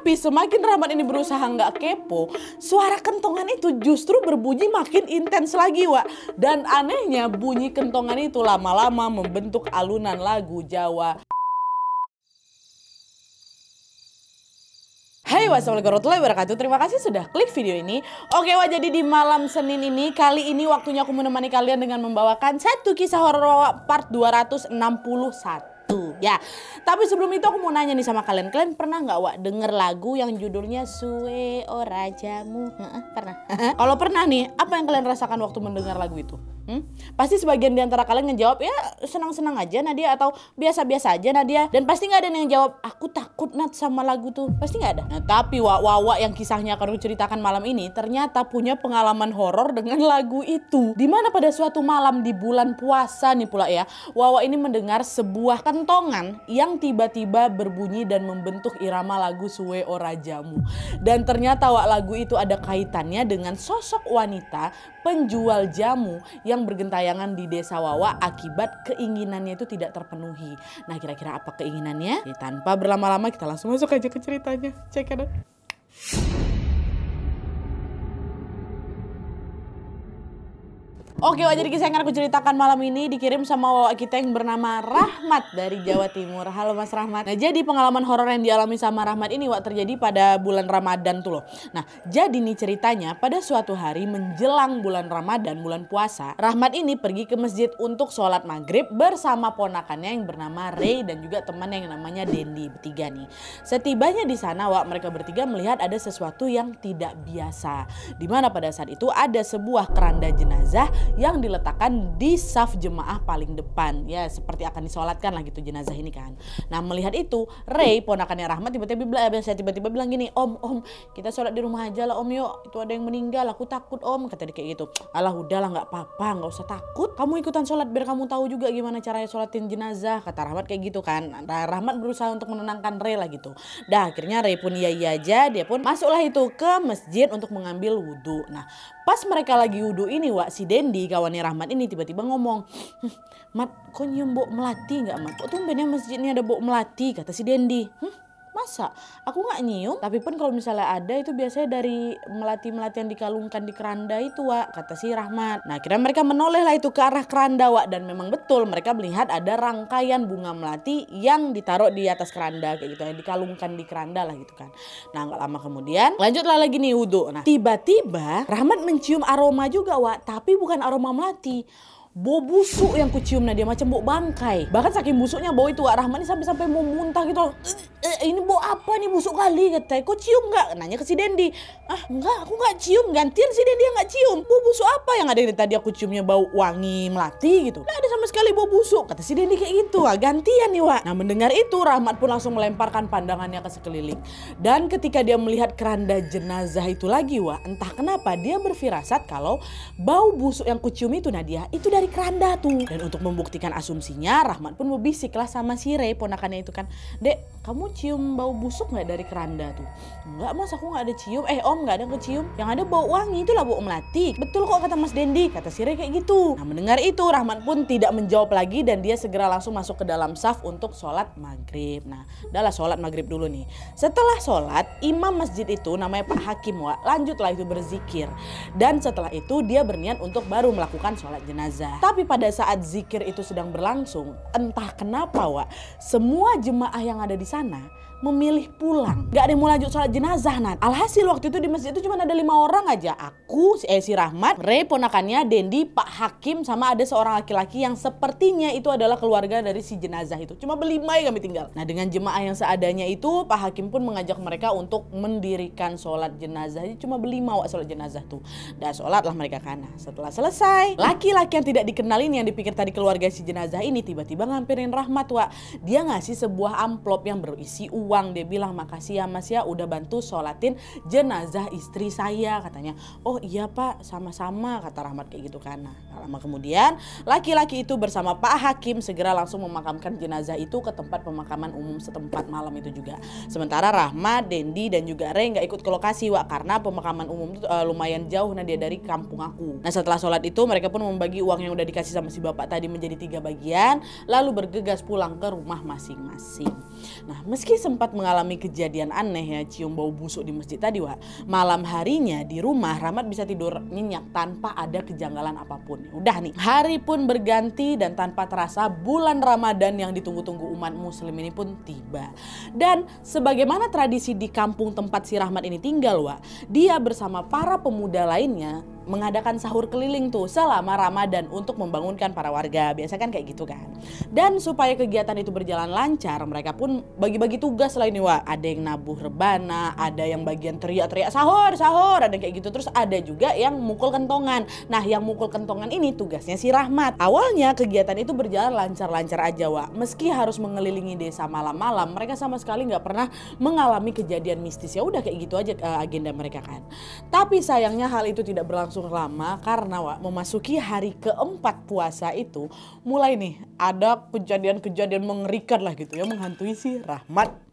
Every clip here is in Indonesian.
Tapi semakin Rahmat ini berusaha nggak kepo, suara kentongan itu justru berbunyi makin intens lagi, Wak. Dan anehnya bunyi kentongan itu lama-lama membentuk alunan lagu Jawa. Hai, wassalamualaikum warahmatullahi wabarakatuh. Terima kasih sudah klik video ini. Oke, Wak, jadi di malam Senin ini, kali ini waktunya aku menemani kalian dengan membawakan satu kisah horor Wak part 261. Ya, tapi sebelum itu aku mau nanya nih sama kalian. Kalian pernah nggak, Wak, denger lagu yang judulnya Suwe Ora Jamu? Pernah? Kalau pernah nih, apa yang kalian rasakan waktu mendengar lagu itu? Pasti sebagian di antara kalian ngejawab ya senang-senang aja Nadia, atau biasa-biasa aja Nadia. Dan pasti nggak ada yang jawab aku takut Nat sama lagu tuh. Pasti nggak ada. Nah, tapi Wawa yang kisahnya akan aku ceritakan malam ini ternyata punya pengalaman horor dengan lagu itu. Dimana pada suatu malam di bulan puasa nih pula ya, Wawa ini mendengar sebuah kentongan yang tiba-tiba berbunyi dan membentuk irama lagu Suwe Ora Jamu. Dan ternyata Wak, lagu itu ada kaitannya dengan sosok wanita penjual jamu yang bergentayangan di desa Wawa akibat keinginannya itu tidak terpenuhi. Nah, kira-kira apa keinginannya? Tanpa berlama-lama kita langsung masuk aja ke ceritanya. Cek kanan. Oke, Wak, jadi kisah yang akan aku ceritakan malam ini dikirim sama Wawa kita yang bernama Rahmat dari Jawa Timur. Halo Mas Rahmat. Nah, jadi pengalaman horor yang dialami sama Rahmat ini, Wak, terjadi pada bulan Ramadan tuh loh. Nah, jadi nih ceritanya pada suatu hari menjelang bulan Ramadan, bulan puasa, Rahmat ini pergi ke masjid untuk sholat maghrib bersama ponakannya yang bernama Ray dan juga teman yang namanya Dendi, bertiga nih. Setibanya di sana, Wak, mereka bertiga melihat ada sesuatu yang tidak biasa. Dimana pada saat itu ada sebuah keranda jenazah yang diletakkan di saf jemaah paling depan. Ya, seperti akan disolatkan lah gitu jenazah ini kan. Nah, melihat itu, Ray, ponakannya Rahmat, tiba-tiba bilang gini, Om, kita sholat di rumah aja lah Om, yuk. Itu ada yang meninggal, aku takut Om, kata dia kayak gitu. Alah, udahlah, nggak apa-apa, nggak usah takut. Kamu ikutan sholat biar kamu tahu juga gimana caranya sholatin jenazah, kata Rahmat kayak gitu kan. Nah, Rahmat berusaha untuk menenangkan Ray lah gitu. Dah, akhirnya Ray pun iya aja, dia pun masuklah itu ke masjid untuk mengambil wudhu. Nah, pas mereka lagi wudhu ini, Wak, si Dendi kawannya Rahmat ini tiba-tiba ngomong, Mat, kok nyium bau melati nggak, Mat? Kok tumbennya masjid ini ada bau melati, kata si Dendi. Masa? Aku nggak nyium, tapi pun kalau misalnya ada itu biasanya dari melati-melati yang dikalungkan di keranda itu, Wak, kata si Rahmat. Nah, akhirnya mereka menoleh lah itu ke arah keranda, Wak, dan memang betul mereka melihat ada rangkaian bunga melati yang ditaruh di atas keranda kayak gitu, yang dikalungkan di keranda lah gitu kan. Nah, nggak lama kemudian lanjutlah lagi nih wudhu. Nah, tiba-tiba Rahmat mencium aroma juga, Wak, tapi bukan aroma melati. Bau busuk yang kucium, nah dia macam bau bangkai. Bahkan saking busuknya bau itu, Wak, Rahmat ini sampai mau muntah gitu. Ini bau apa nih, busuk kali, katanya. Kok cium nggak? Nanya ke si Dendi. Enggak, aku nggak cium. Gantian si Dendi yang nggak cium. Bau busuk apa yang ada dari tadi aku ciumnya bau wangi melati gitu. Nggak ada sama sekali bau busuk, kata si Dendi kayak gitu. Gantian nih, Wak. Nah, mendengar itu Rahmat pun langsung melemparkan pandangannya ke sekeliling. Dan ketika dia melihat keranda jenazah itu lagi, Wak, entah kenapa dia berfirasat kalau bau busuk yang kucium itu, Nadia, itu dari keranda tuh. Dan untuk membuktikan asumsinya, Rahmat pun berbisik lah sama si Ray, ponakannya itu kan, Dek, kamu cium bau busuk nggak dari keranda tuh? Enggak Mas, aku nggak ada cium. Om, nggak ada kecium. Yang ada bau wangi, itulah bau melati. Betul kok kata Mas Dendi, kata si Ray kayak gitu. Nah, mendengar itu Rahmat pun tidak menjawab lagi dan dia segera langsung masuk ke dalam saf untuk sholat maghrib. Nah, udahlah sholat maghrib dulu nih. Setelah sholat, imam masjid itu namanya Pak Hakim, Wak, lanjutlah itu berzikir. Dan setelah itu dia berniat untuk baru melakukan sholat jenazah. Tapi pada saat zikir itu sedang berlangsung, entah kenapa, Wak, semua jemaah yang ada di sana memilih pulang. Gak ada yang mau lanjut sholat jenazah, Nat. Alhasil waktu itu di masjid itu cuma ada 5 orang aja. Aku, si Rahmat, Ray, ponakannya, Dendi, Pak Hakim, sama ada seorang laki-laki yang sepertinya itu adalah keluarga dari si jenazah itu. Cuma berlima ya kami tinggal. Nah, dengan jemaah yang seadanya itu, Pak Hakim pun mengajak mereka untuk mendirikan sholat jenazah. Jadi cuma berlima, Wak, sholat jenazah tuh. Dan sholatlah mereka kana. Setelah selesai, laki-laki yang tidak dikenal ini yang dipikir tadi keluarga si jenazah ini tiba-tiba ngampirin Rahmat, Wak. Dia ngasih sebuah amplop yang berisi uang. Dia bilang, makasih ya Mas ya udah bantu sholatin jenazah istri saya, katanya. Oh iya Pak, sama-sama, kata Rahmat kayak gitu kan. Nah, lama kemudian laki-laki itu bersama Pak Hakim segera langsung memakamkan jenazah itu ke tempat pemakaman umum setempat malam itu juga. Sementara Rahmat, Dendi dan juga Ray nggak ikut ke lokasi, Wak, karena pemakaman umum itu lumayan jauh dia dari kampung aku. Nah, setelah sholat itu mereka pun membagi uang yang udah dikasih sama si bapak tadi menjadi 3 bagian, lalu bergegas pulang ke rumah masing-masing. Nah, meski sempat sempat mengalami kejadian aneh ya, cium bau busuk di masjid tadi Wak. Malam harinya di rumah Rahmat bisa tidur nyenyak tanpa ada kejanggalan apapun. Udah nih, hari pun berganti dan tanpa terasa bulan Ramadan yang ditunggu-tunggu umat muslim ini pun tiba. Dan sebagaimana tradisi di kampung tempat si Rahmat ini tinggal Wak, dia bersama para pemuda lainnya mengadakan sahur keliling tuh selama Ramadan untuk membangunkan para warga. Biasa kan kayak gitu kan. Dan supaya kegiatan itu berjalan lancar, mereka pun bagi-bagi tugas lah ini Wak. Ada yang nabuh rebana, ada yang bagian teriak-teriak sahur, sahur, ada yang kayak gitu. Terus ada juga yang mukul kentongan. Nah, yang mukul kentongan ini tugasnya si Rahmat. Awalnya kegiatan itu berjalan lancar-lancar aja Wak. Meski harus mengelilingi desa malam-malam, mereka sama sekali nggak pernah mengalami kejadian mistis. Ya udah kayak gitu aja agenda mereka kan. Tapi sayangnya hal itu tidak berlangsung lama karena Wak, memasuki hari keempat puasa itu mulai nih ada kejadian-kejadian mengerikan lah gitu ya, menghantui si Rahmat.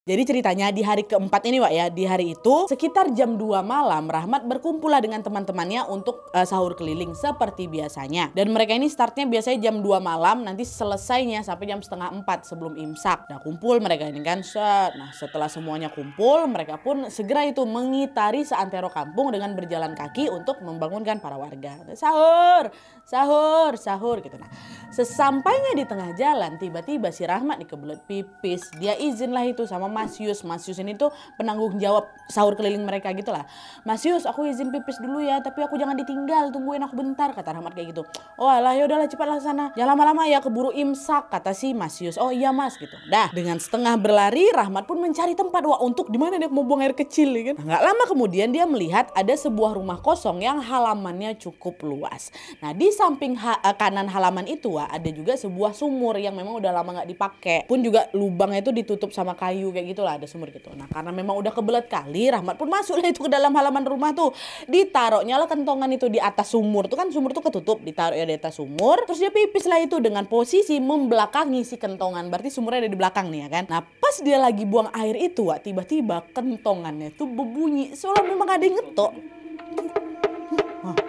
Jadi ceritanya di hari keempat ini Wak ya, di hari itu sekitar jam 2 malam Rahmat berkumpul lah dengan teman-temannya untuk sahur keliling seperti biasanya. Dan mereka ini startnya biasanya jam 2 malam, nanti selesainya sampai jam setengah 4 sebelum imsak. Nah kumpul mereka ini kan set. Nah setelah semuanya kumpul, mereka pun segera itu mengitari seantero kampung dengan berjalan kaki untuk membangunkan para warga. Sahur, sahur, sahur gitu. Nah sesampainya di tengah jalan tiba-tiba si Rahmat nih kebelet pipis. Dia izin lah itu sama Mas Yus. Mas Yus ini tuh penanggung jawab sahur keliling mereka gitu lah. Mas Yus, aku izin pipis dulu ya, tapi aku jangan ditinggal, tungguin aku bentar, kata Rahmat kayak gitu. Oh alah yaudahlah cepatlah sana, jangan lama-lama ya keburu imsak, kata si Mas Yus. Oh iya Mas gitu. Dah dengan setengah berlari Rahmat pun mencari tempat Wah untuk dimana dia mau buang air kecil ya kan. Nah, gak lama kemudian dia melihat ada sebuah rumah kosong yang halamannya cukup luas. Nah di samping kanan halaman itu Wah ada juga sebuah sumur yang memang udah lama gak dipakai. Pun juga lubangnya itu ditutup sama kayu kayak gitulah, ada sumur gitu. Nah karena memang udah kebelet kali, Rahmat pun masuk lah itu ke dalam halaman rumah tuh. Ditaruhnya lah kentongan itu di atas sumur tuh kan, sumur tuh ketutup, ditaruh ya di atas sumur. Terus dia pipis lah itu dengan posisi membelakangi si kentongan, berarti sumurnya ada di belakang nih ya kan. Nah pas dia lagi buang air itu Wak, tiba-tiba kentongannya tuh berbunyi seolah memang ada yang ngetok.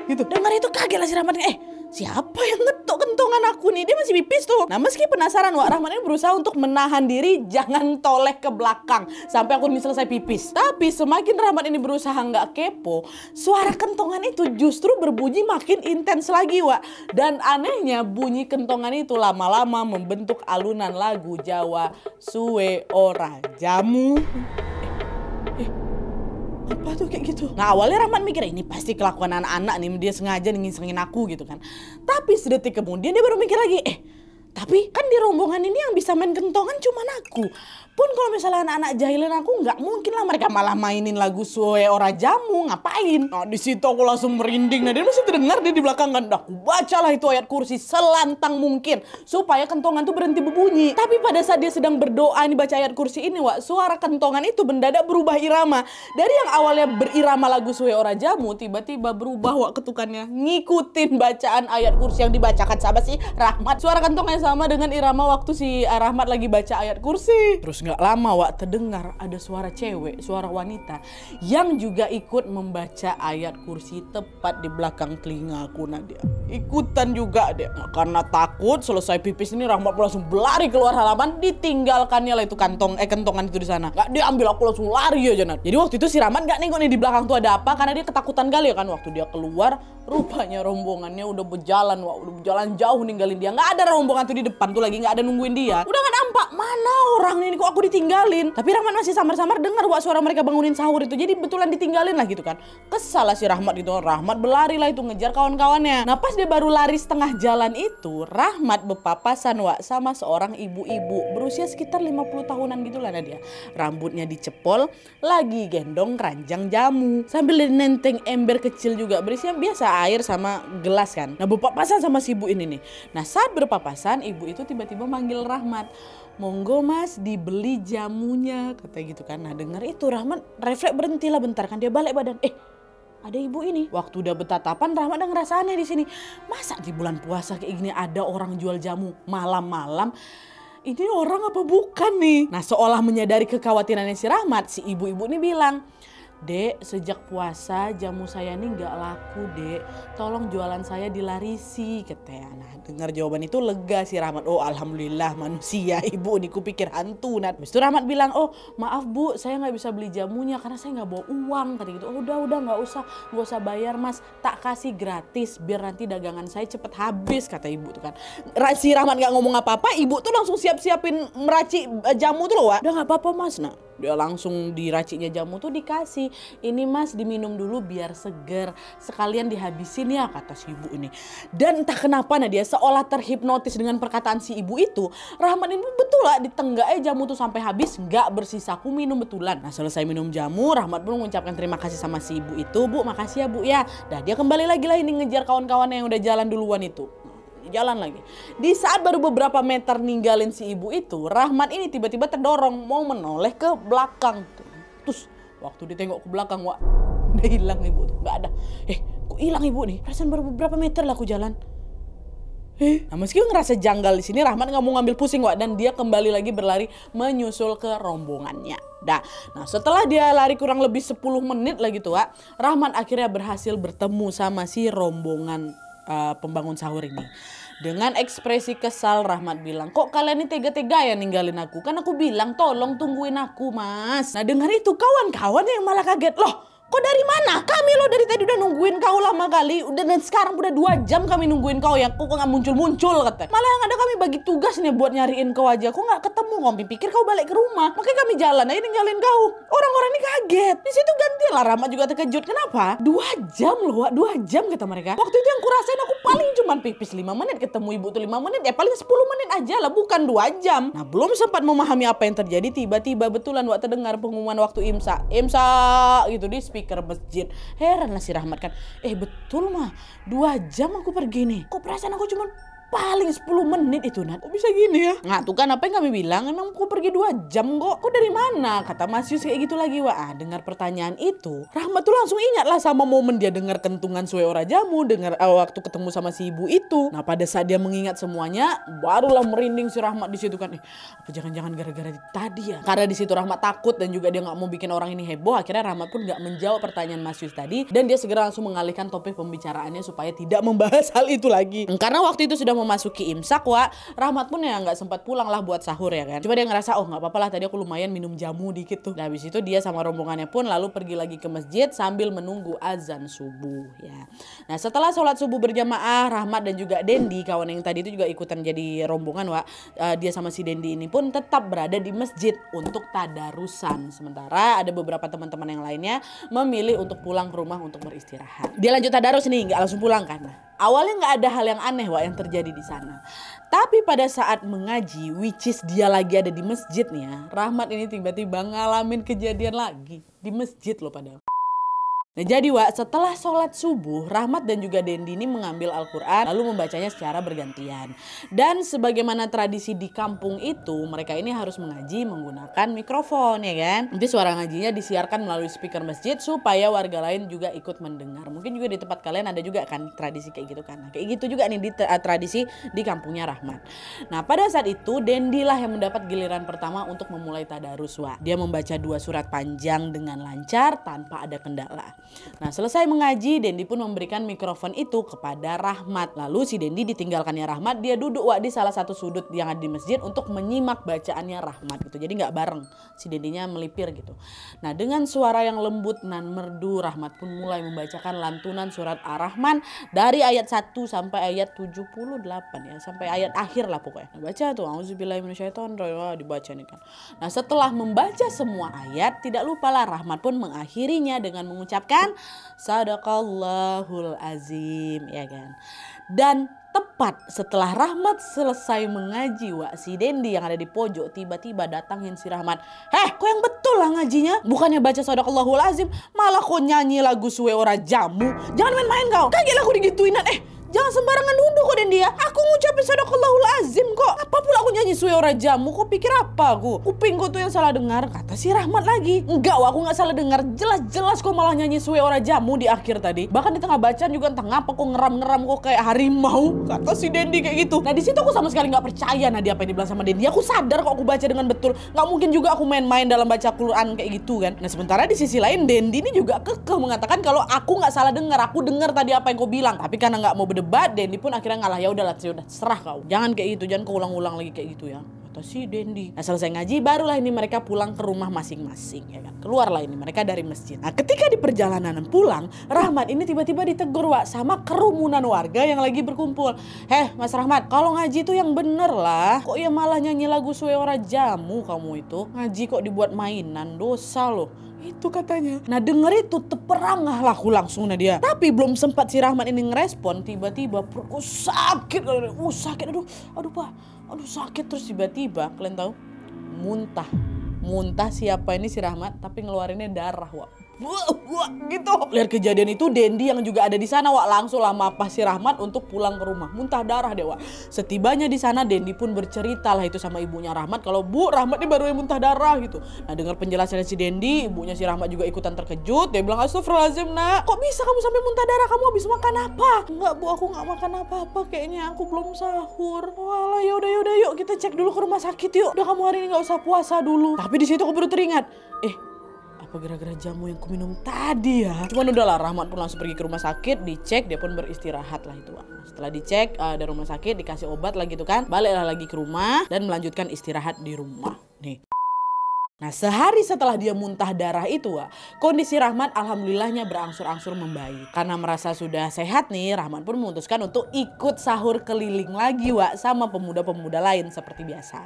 Gitu. Dengar itu kaget lah si Rahmat. Siapa yang ngetok kentongan aku nih? Dia masih pipis tuh. Nah meski penasaran Wak, Rahmat ini berusaha untuk menahan diri jangan toleh ke belakang sampai aku ini selesai pipis. Tapi semakin Rahmat ini berusaha nggak kepo, suara kentongan itu justru berbunyi makin intens lagi Wak. Dan anehnya bunyi kentongan itu lama-lama membentuk alunan lagu Jawa Suwe Ora Jamu. Apa tuh kayak gitu? Nah awalnya Rahmat mikir ini pasti kelakuan anak-anak nih, dia sengaja ngisengin aku gitu kan. Tapi sedetik kemudian dia baru mikir lagi, tapi kan di rombongan ini yang bisa main kentongan cuma aku. Pun kalau misalnya anak-anak jahilin aku, nggak mungkin lah mereka malah mainin lagu Suwe Ora Jamu, ngapain? Nah di situ aku langsung merinding. Nah dia masih terdengar dia di belakang kan. Aku bacalah itu ayat kursi selantang mungkin supaya kentongan tuh berhenti berbunyi. Tapi pada saat dia sedang berdoa nih baca ayat kursi ini Wak, suara kentongan itu mendadak berubah irama. Dari yang awalnya berirama lagu Suwe Ora Jamu, tiba-tiba berubah Wak ketukannya, ngikutin bacaan ayat kursi yang dibacakan sama si Rahmat. Suara kentongannya sama dengan irama waktu si Rahmat lagi baca ayat kursi. Terus nggak lama Wak terdengar ada suara cewek, suara wanita yang juga ikut membaca ayat kursi tepat di belakang telinga aku. Nah dia ikutan juga dia. Nah, karena takut selesai pipis ini Rahmat langsung berlari keluar halaman, ditinggalkannya lah itu kentongan itu di sana. Nggak diambil, aku langsung lari aja Nat. Jadi waktu itu si Rahmat nggak nengok nih di belakang tuh ada apa karena dia ketakutan kali ya kan. Waktu dia keluar rupanya rombongannya udah berjalan Wak, udah berjalan jauh ninggalin dia. Nggak ada rombongan tuh di depan tuh lagi, nggak ada nungguin dia. Udah nggak nampak mana orang nih, kok aku ditinggalin. Tapi Rahmat masih samar-samar dengar Wak suara mereka bangunin sahur itu. Jadi betulan ditinggalin lah gitu kan. Kesal lah si Rahmat gitu. Rahmat berlari lah itu ngejar kawan-kawannya. Nah pas dia baru lari setengah jalan itu, Rahmat berpapasan Wak sama seorang ibu-ibu berusia sekitar 50 tahunan gitu lah dia. Rambutnya dicepol, lagi gendong keranjang jamu sambil nenteng ember kecil juga berisinya biasa air sama gelas kan. Nah berpapasan sama si ibu ini nih. Nah saat berpapasan ibu itu tiba-tiba manggil Rahmat, monggo Mas dibeli jamunya, kata gitu kan. Nah dengar itu Rahmat refleks berhentilah bentar kan, dia balik badan. Ada ibu ini. Waktu udah bertatapan Rahmat udah ngerasa aneh di sini. Masa di bulan puasa kayak gini ada orang jual jamu malam-malam? Ini orang apa bukan nih? Nah seolah menyadari kekhawatirannya si Rahmat, si ibu-ibu ini bilang, "Dek, sejak puasa jamu saya ini nggak laku, Dek. Tolong jualan saya dilarisi," katanya. Nah, dengar jawaban itu lega si Rahmat. Oh, alhamdulillah manusia ibu nih, kupikir hantu. Nah, habis itu Rahmat bilang, "Oh, maaf Bu, saya nggak bisa beli jamunya karena saya nggak bawa uang," kata gitu. "Oh, udah nggak usah bayar Mas, tak kasih gratis biar nanti dagangan saya cepet habis," kata ibu tuh kan. Si Rahmat nggak ngomong apa-apa, ibu tuh langsung siapin meracik jamu tuh loh, Wak. "Udah nggak apa-apa Mas." Nah, dia langsung diraciknya jamu tuh dikasih. "Ini Mas diminum dulu biar seger. Sekalian dihabisin ya," kata si ibu ini. Dan entah kenapa dia seolah terhipnotis dengan perkataan si ibu itu. Rahmat ini betul lah ditenggak jamu tuh sampai habis, nggak bersisa. Aku minum betulan. Nah, selesai minum jamu, Rahmat pun mengucapkan terima kasih sama si ibu itu. "Bu, makasih ya Bu ya." Nah, dia kembali lagi lah ini ngejar kawan-kawannya yang udah jalan duluan itu. Jalan lagi. Di saat baru beberapa meter ninggalin si ibu itu, Rahmat ini tiba-tiba terdorong mau menoleh ke belakang. Terus waktu ditengok ke belakang, Wak, udah hilang ibu tuh, nggak ada. Kok hilang ibu nih? Perasaan baru beberapa meter lah aku jalan. Nah, meski ngerasa janggal di sini, Rahmat nggak mau ngambil pusing, Wak, dan dia kembali lagi berlari menyusul ke rombongannya. Nah, setelah dia lari kurang lebih 10 menit lagi tuh, Wak, Rahmat akhirnya berhasil bertemu sama si rombongan pembangun sahur ini. Dengan ekspresi kesal, Rahmat bilang, "Kok kalian ini tega-tega ya ninggalin aku? Kan aku bilang tolong tungguin aku, Mas." Nah, dengar itu kawan-kawan yang malah kaget. "Loh, kok dari mana? Kami loh dari tadi udah nungguin kau lama kali. Dan sekarang udah 2 jam kami nungguin kau ya. Kok nggak muncul-muncul," katanya. "Malah yang ada kami bagi tugas nih buat nyariin kau aja. Kok nggak ketemu? Kami pikir kau balik ke rumah. Makanya kami jalan aja ninggalin kau." Orang-orang ini kaget. Di situ gantilah Rahmat juga terkejut. Kenapa? 2 jam loh, Wak. 2 jam kata mereka. Waktu itu yang kurasain aku paling cuman pipis 5 menit. Ketemu ibu tuh 5 menit. Ya paling 10 menit aja lah. Bukan 2 jam. Nah, belum sempat memahami apa yang terjadi. Tiba-tiba betulan Wak terdengar pengumuman waktu imsa. Imsa gitu di speaker masjid. Heran lah si Rahmat kan. Betul mah 2 jam aku pergi nih. Kok perasaan aku cuma paling 10 menit itu, Nat. Kok bisa gini ya? Nah, tuh kan apa yang kami bilang, emang aku pergi 2 jam kok. Kok dari mana? Kata Mas Yus kayak gitu lagi, Wah. Dengar pertanyaan itu, Rahmat tuh langsung ingat lah sama momen dia dengar kentungan suwe ora jamu, dengar waktu ketemu sama si ibu itu. Nah, pada saat dia mengingat semuanya, barulah merinding si Rahmat di situ kan. Apa jangan-jangan gara-gara tadi ya? Karena di situ Rahmat takut dan juga dia nggak mau bikin orang ini heboh. Akhirnya Rahmat pun nggak menjawab pertanyaan Mas Yus tadi dan dia segera langsung mengalihkan topik pembicaraannya supaya tidak membahas hal itu lagi. Karena waktu itu sudah memasuki imsak, Wak, Rahmat pun ya nggak sempat pulang lah buat sahur ya kan. Cuma dia ngerasa nggak apa-apa lah, tadi aku lumayan minum jamu dikit tuh. Nah, habis itu dia sama rombongannya pun lalu pergi lagi ke masjid sambil menunggu azan subuh ya. Nah, setelah sholat subuh berjamaah, Rahmat dan juga Dendi, kawan yang tadi itu juga ikutan jadi rombongan, Wak. Dia sama si Dendi ini pun tetap berada di masjid untuk tadarusan. Sementara ada beberapa teman-teman yang lainnya memilih untuk pulang ke rumah untuk beristirahat. Dia lanjut tadarus nih, nggak langsung pulang kan. Awalnya nggak ada hal yang aneh, Wak, yang terjadi di sana. Tapi pada saat mengaji, which is dia lagi ada di masjidnya, Rahmat ini tiba-tiba ngalamin kejadian lagi di masjid loh padahal. Nah, jadi, Wak, setelah sholat subuh, Rahmat dan juga Dendi ini mengambil Al-Quran lalu membacanya secara bergantian. Dan sebagaimana tradisi di kampung itu, mereka ini harus mengaji menggunakan mikrofon ya kan. Nanti suara ngajinya disiarkan melalui speaker masjid supaya warga lain juga ikut mendengar. Mungkin juga di tempat kalian ada juga kan tradisi kayak gitu kan. Nah, kayak gitu juga nih di tradisi di kampungnya Rahmat. Nah, pada saat itu Dendi lah yang mendapat giliran pertama untuk memulai tadarus, Wak. Dia membaca 2 surat panjang dengan lancar tanpa ada kendala. Nah, selesai mengaji, Dendi pun memberikan mikrofon itu kepada Rahmat. Lalu si Dendi ditinggalkannya Rahmat, dia duduk, Wak, di salah satu sudut yang ada di masjid untuk menyimak bacaannya Rahmat gitu. Jadi nggak bareng, si Dendinya melipir gitu. Nah, dengan suara yang lembut nan merdu, Rahmat pun mulai membacakan lantunan surat Ar-Rahman dari ayat 1 sampai ayat 78 ya, sampai ayat akhir lah pokoknya. Nah, baca tuh, auzubillahi minasyaitonirrajim, dibaca nih kan. Nah, setelah membaca semua ayat, tidak lupalah Rahmat pun mengakhirinya dengan mengucapkan Sadaqallahul Azim ya kan. Dan tepat setelah Rahmat selesai mengaji, Wak, si Dendi yang ada di pojok tiba-tiba datangin si Rahmat. Kok yang betul lah ngajinya? Bukannya baca Sadaqallahul Azim, malah kok nyanyi lagu suwe ora jamu. Jangan main-main kau. Kaget lah aku digituin. Jangan sembarangan nuduh kok Dendi ya. Aku ngucapin sadaqallahul azim kok. Apa pula aku nyanyi suwe ora jamu? Kok pikir apa aku? Kupingku tuh yang salah dengar, kata si Rahmat lagi. Enggak, aku nggak salah dengar. Jelas-jelas kok malah nyanyi suwe ora jamu di akhir tadi. Bahkan di tengah bacaan juga entah ngapa kok ngeram-ngeram kok kayak harimau, kata si Dendi kayak gitu. Nah di situ aku sama sekali nggak percaya Nadia apa yang dibilang sama Dendi. Aku sadar kok aku baca dengan betul. Nggak mungkin juga aku main-main dalam baca Quran kayak gitu kan. Nah sementara di sisi lain Dendi ini juga kekeh mengatakan kalau aku nggak salah dengar. Aku dengar tadi apa yang kau bilang. Tapi karena nggak mau berdebat, Dendi pun akhirnya ngalah. Ya udahlah, sudah serah kau. Jangan kayak gitu, jangan kau ulang-ulang lagi kayak gitu ya, kata si Dendi. Nah selesai ngaji barulah ini mereka pulang ke rumah masing-masing ya kan. Keluarlah ini mereka dari masjid. Nah ketika di perjalanan pulang, Rahmat ini tiba-tiba ditegur Wak sama kerumunan warga yang lagi berkumpul. Mas Rahmat, kalau ngaji itu yang bener lah. Kok ya malah nyanyi lagu suwe ora jamu kamu itu? Ngaji kok dibuat mainan, dosa loh. Itu katanya. Nah denger itu teperangah lah aku langsung Nadia. Tapi belum sempat si Rahmat ini ngerespon, tiba-tiba perutku sakit. Sakit, aduh pak, aduh sakit. Terus tiba-tiba kalian tahu, muntah siapa ini si Rahmat, tapi ngeluarinnya darah Wak. Gitu. Lihat kejadian itu Dendi yang juga ada di sana Wak langsung lama apa si Rahmat untuk pulang ke rumah. Muntah darah deh Wak. Setibanya di sana Dendi pun bercerita lah itu sama ibunya Rahmat kalau Bu Rahmat ini baru yang muntah darah gitu. Nah dengar penjelasannya si Dendi, ibunya si Rahmat juga ikutan terkejut. Dia bilang astagfirullahaladzim nak, kok bisa kamu sampai muntah darah? Kamu habis makan apa? Enggak Bu, aku nggak makan apa-apa, kayaknya aku belum sahur. Walah yaudah yuk kita cek dulu ke rumah sakit yuk. Udah kamu hari ini nggak usah puasa dulu. Tapi di situ aku baru teringat, apa gara-gara jamu yang kuminum tadi ya? Cuman udahlah, Rahmat pun langsung pergi ke rumah sakit, dicek, dia pun beristirahat lah itu. Setelah dicek dari rumah sakit, dikasih obat lah gitu kan, baliklah lagi ke rumah dan melanjutkan istirahat di rumah. Nih. Nah sehari setelah dia muntah darah itu kondisi Rahmat alhamdulillahnya berangsur-angsur membaik. Karena merasa sudah sehat nih, Rahmat pun memutuskan untuk ikut sahur keliling lagi sama pemuda-pemuda lain seperti biasa.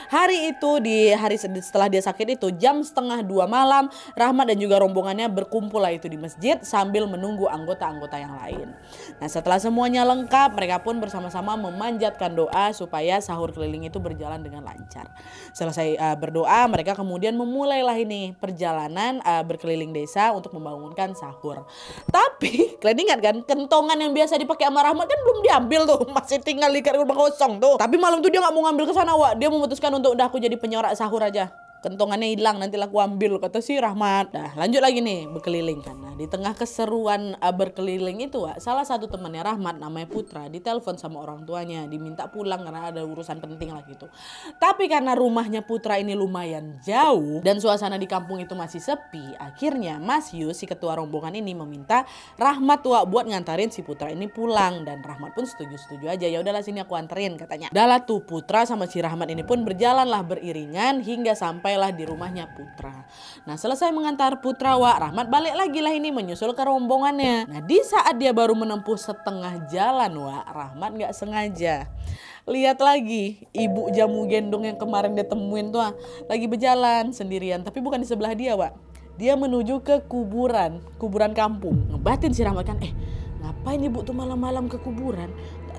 Hari itu, di hari setelah dia sakit itu, jam 1:30 malam, Rahmat dan juga rombongannya berkumpul lah itu di masjid sambil menunggu anggota-anggota yang lain. Nah setelah semuanya lengkap, mereka pun bersama-sama memanjatkan doa supaya sahur keliling itu berjalan dengan lancar. Selesai berdoa, mereka kemudian memulailah ini perjalanan berkeliling desa untuk membangunkan sahur. Tapi kalian ingat kan, kentongan yang biasa dipakai sama Rahmat kan belum diambil tuh, masih tinggal di rumah kosong tuh. Tapi malam tuh dia nggak mau ngambil ke sana dia memutuskan untuk udah aku jadi penyorak sahur aja. Kentongannya hilang, nanti aku ambil, kata si Rahmat. Nah lanjut lagi nih berkeliling kan. Nah di tengah keseruan berkeliling itu salah satu temannya Rahmat namanya Putra ditelepon sama orang tuanya, diminta pulang karena ada urusan penting lah gitu. Tapi karena rumahnya Putra ini lumayan jauh dan suasana di kampung itu masih sepi, akhirnya Mas Yus si ketua rombongan ini meminta Rahmat buat ngantarin si Putra ini pulang, dan Rahmat pun setuju aja. Ya udahlah sini aku anterin katanya. Dahlah tuh Putra sama si Rahmat ini pun berjalanlah beriringan hingga sampailah di rumahnya Putra. Nah selesai mengantar Putra Rahmat balik lagi lah ini menyusul ke rombongannya. Nah di saat dia baru menempuh setengah jalan Rahmat nggak sengaja lihat lagi ibu jamu gendong yang kemarin dia temuin tuh lagi berjalan sendirian, tapi bukan di sebelah dia dia menuju ke kuburan kampung. Ngebatin si Rahmat kan, ngapain ibu tuh malam-malam ke kuburan?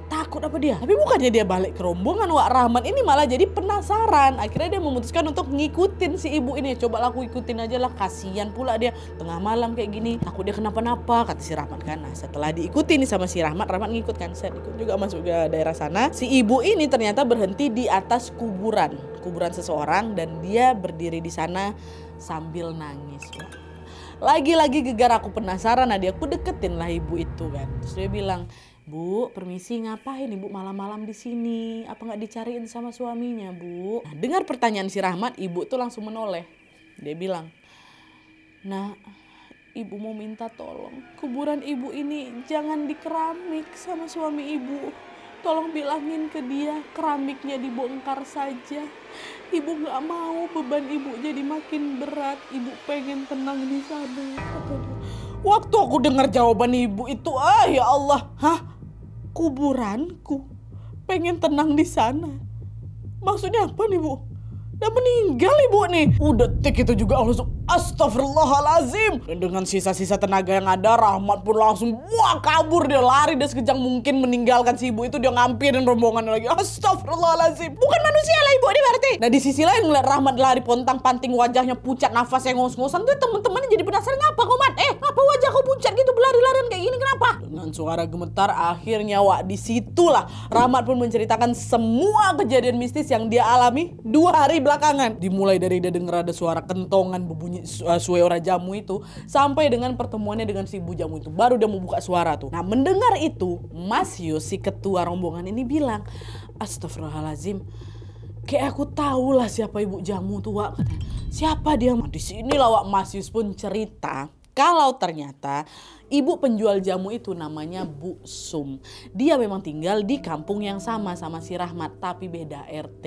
Takut apa dia? Tapi bukannya dia balik ke rombongan Rahmat ini malah jadi penasaran. Akhirnya dia memutuskan untuk ngikutin si ibu ini. Coba aku ikutin aja lah, kasihan pula dia tengah malam kayak gini, takut dia kenapa-napa, kata si Rahmat kan. Nah setelah diikuti nih sama si Rahmat ngikut kan, saya ikut juga masuk ke daerah sana. Si ibu ini ternyata berhenti di atas kuburan seseorang dan dia berdiri di sana sambil nangis. Lagi-lagi gegar aku penasaran, aku deketin lah ibu itu kan. Terus dia bilang, Bu, permisi, ngapain ibu malam-malam di sini? Apa nggak dicariin sama suaminya, Bu? Nah, dengar pertanyaan si Rahmat, ibu tuh langsung menoleh. Dia bilang, nah, ibu mau minta tolong, kuburan ibu ini jangan dikeramik sama suami ibu. Tolong bilangin ke dia keramiknya dibongkar saja. Ibu nggak mau beban ibu jadi makin berat. Ibu pengen tenang di sana. Waktu aku dengar jawaban ibu itu, ya Allah, kuburanku pengen tenang di sana. Maksudnya apa nih Bu? Udah meninggal ibu nih. Detik itu juga langsung Astagfirullahalazim. Dan dengan sisa-sisa tenaga yang ada, Rahmat pun langsung kabur. Dia lari dan sekejap mungkin meninggalkan si ibu itu. Dia ngampirin rombongannya lagi. Astagfirullahalazim. Bukan manusia lah ibu ini berarti. Nah di sisi lain ngeliat Rahmat lari pontang-panting, wajahnya pucat, nafasnya ngos-ngosan tuh, temen-temennya jadi penasaran. Ngapa kau Mat? Ngapa wajah kau pucat gitu, berlari-larian kayak gini, kenapa? Dengan suara gemetar akhirnya disitulah Rahmat pun menceritakan semua kejadian mistis yang dia alami 2 hari belakangan. Dimulai dari dia denger ada suara kentongan berbunyi suwe ora jamu itu, sampai dengan pertemuannya dengan si ibu jamu itu, baru dia mau buka suara tuh. Nah mendengar itu, Mas Yus si ketua rombongan ini bilang, astagfirullahalazim, kayak aku tahu lah siapa ibu jamu tuh Wak, katanya. Siapa dia? Nah, di sinilah Wak Mas Yus pun cerita kalau ternyata ibu penjual jamu itu namanya Bu Sum. Dia memang tinggal di kampung yang sama si Rahmat, tapi beda RT.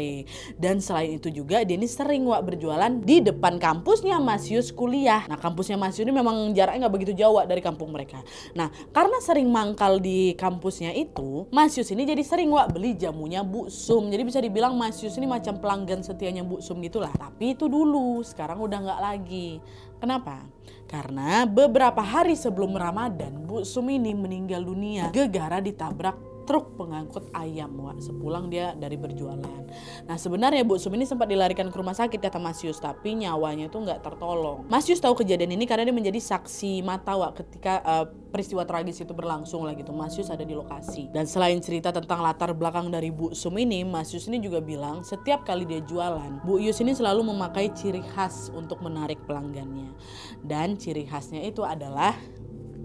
Dan selain itu juga dia ini sering berjualan di depan kampusnya Mas Yus kuliah. Nah kampusnya Mas Yus ini memang jaraknya nggak begitu jauh dari kampung mereka. Nah karena sering mangkal di kampusnya itu, Mas Yus ini jadi sering beli jamunya Bu Sum. Jadi bisa dibilang Mas Yus ini macam pelanggan setianya Bu Sum gitulah. Tapi itu dulu, sekarang udah nggak lagi. Kenapa? Karena beberapa hari sebelum Ramadan, Bu Sum ini meninggal dunia gara-gara ditabrak truk pengangkut ayam sepulang dia dari berjualan. Nah sebenarnya Bu Sum ini sempat dilarikan ke rumah sakit kata Mas Yus, tapi nyawanya itu nggak tertolong. Mas Yus tahu kejadian ini karena dia menjadi saksi mata ketika peristiwa tragis itu berlangsung lah gitu. Mas Yus ada di lokasi. Dan selain cerita tentang latar belakang dari Bu Sum ini, Mas Yus ini juga bilang setiap kali dia jualan, Bu Yus ini selalu memakai ciri khas untuk menarik pelanggannya. Dan ciri khasnya itu adalah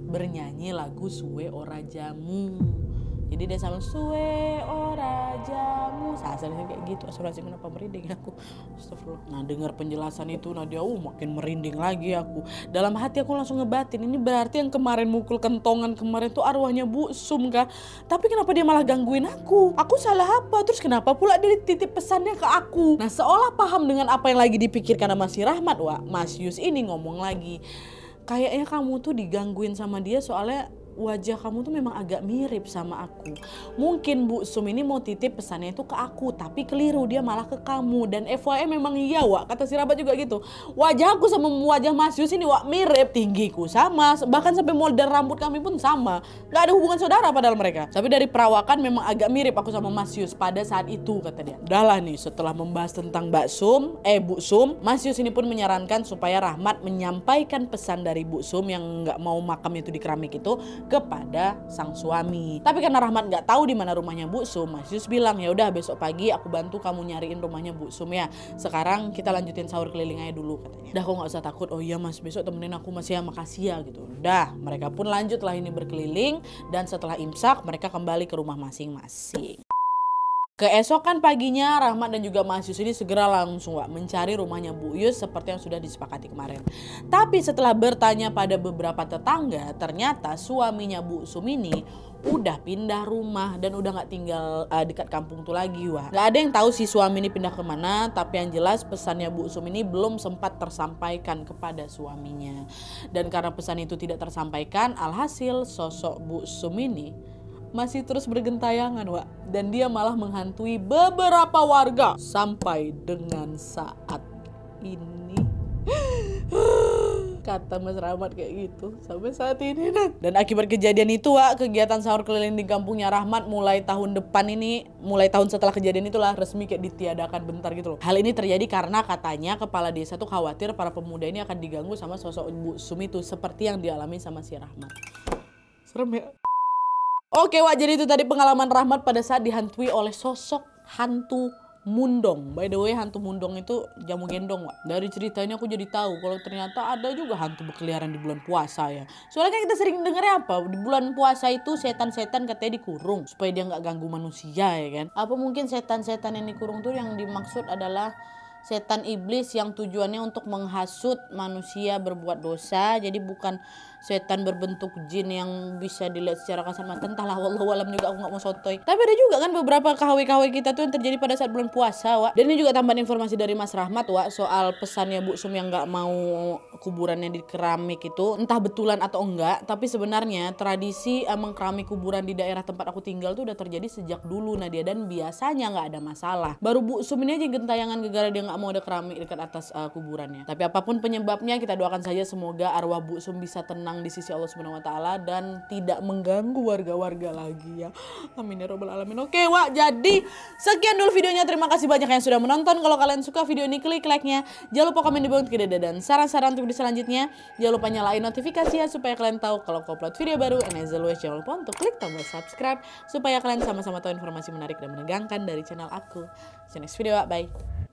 bernyanyi lagu Suwe Ora Jamu. Jadi dia sama suwe ora jamu. Asalnya kayak gitu. Astagfirullahaladzim, kenapa merinding aku? Astagfirullah. Nah dengar penjelasan itu, nah dia makin merinding lagi aku. Dalam hati aku langsung ngebatin, ini berarti yang kemarin mukul kentongan kemarin tuh arwahnya Bu Sum kah? Tapi kenapa dia malah gangguin aku? Aku salah apa? Terus kenapa pula dia titip pesannya ke aku? Nah seolah paham dengan apa yang lagi dipikirkan sama si Rahmat, Mas Yus ini ngomong lagi, kayaknya kamu tuh digangguin sama dia soalnya wajah kamu tuh memang agak mirip sama aku. Mungkin Bu Sum ini mau titip pesannya itu ke aku, tapi keliru, dia malah ke kamu. Dan FYI memang iya kata si Rahmat juga gitu. Wajahku sama wajah Mas Yus ini mirip, tinggiku sama, bahkan sampai model rambut kami pun sama. Gak ada hubungan saudara padahal mereka. Tapi dari perawakan memang agak mirip aku sama Mas Yus pada saat itu, kata dia. Udahlah nih, setelah membahas tentang Bu Sum, Mas Yus ini pun menyarankan supaya Rahmat menyampaikan pesan dari Bu Sum yang gak mau makam itu di keramik itu kepada sang suami. Tapi karena Rahmat nggak tahu di mana rumahnya Bu Sum, Mas Yus bilang, ya udah besok pagi aku bantu kamu nyariin rumahnya Bu Sum ya. Sekarang kita lanjutin sahur keliling aja dulu, katanya. Udah, kok nggak usah takut. Oh iya Mas, besok temenin aku Mas ya, makasih ya gitu. Udah, mereka pun lanjutlah ini berkeliling dan setelah imsak mereka kembali ke rumah masing-masing. Keesokan paginya Rahmat dan juga Mas Yus ini segera langsung mencari rumahnya Bu Yus seperti yang sudah disepakati kemarin. Tapi setelah bertanya pada beberapa tetangga, ternyata suaminya Bu Sum ini udah pindah rumah dan udah gak tinggal dekat kampung tuh lagi. Gak ada yang tahu si suami ini pindah kemana, tapi yang jelas pesannya Bu Sum ini belum sempat tersampaikan kepada suaminya. Dan karena pesan itu tidak tersampaikan, alhasil sosok Bu Sum ini masih terus bergentayangan dan dia malah menghantui beberapa warga sampai dengan saat ini. Kata Mas Rahmat kayak gitu sampai saat ini. Dan akibat kejadian itu kegiatan sahur keliling di kampungnya Rahmat mulai tahun depan ini, mulai tahun setelah kejadian itulah resmi kayak ditiadakan bentar gitu loh. Hal ini terjadi karena katanya kepala desa tuh khawatir para pemuda ini akan diganggu sama sosok Bu Sum itu seperti yang dialami sama si Rahmat. Serem ya. Oke jadi itu tadi pengalaman Rahmat pada saat dihantui oleh sosok hantu mundong. By the way, hantu mundong itu jamu gendong Dari ceritanya aku jadi tahu kalau ternyata ada juga hantu berkeliaran di bulan puasa ya. Soalnya kan kita sering dengarnya di bulan puasa itu setan-setan katanya dikurung supaya dia nggak ganggu manusia ya kan. Apa mungkin setan-setan yang dikurung tuh yang dimaksud adalah setan iblis yang tujuannya untuk menghasut manusia berbuat dosa. Jadi bukan setan berbentuk jin yang bisa dilihat secara kasat mata. Entahlah, wallahu alam juga, aku gak mau sotoy. Tapi ada juga kan beberapa KW-KW kita tuh yang terjadi pada saat bulan puasa Dan ini juga tambahan informasi dari Mas Rahmat soal pesannya Bu Sum yang gak mau kuburannya di keramik itu. Entah betulan atau enggak, tapi sebenarnya tradisi mengkeramik kuburan di daerah tempat aku tinggal tuh udah terjadi sejak dulu Nadia. Dan biasanya gak ada masalah. Baru Bu Sum ini aja gentayangan gara-gara dia gak nggak mau ada keramik dekat atas kuburannya. Tapi apapun penyebabnya, kita doakan saja semoga arwah Bu Sum bisa tenang di sisi Allah Subhanahu wa taala dan tidak mengganggu warga-warga lagi ya. Amin ya robbal alamin. Oke, Wak, jadi sekian dulu videonya. Terima kasih banyak yang sudah menonton. Kalau kalian suka video ini, klik like-nya. Jangan lupa komen di bawah untuk ide dan saran-saran untuk video selanjutnya. Jangan lupa nyalain notifikasi ya supaya kalian tahu kalau aku upload video baru. And as always, jangan lupa untuk klik tombol subscribe supaya kalian sama-sama tahu informasi menarik dan menegangkan dari channel aku. See you next video, Wak. Bye.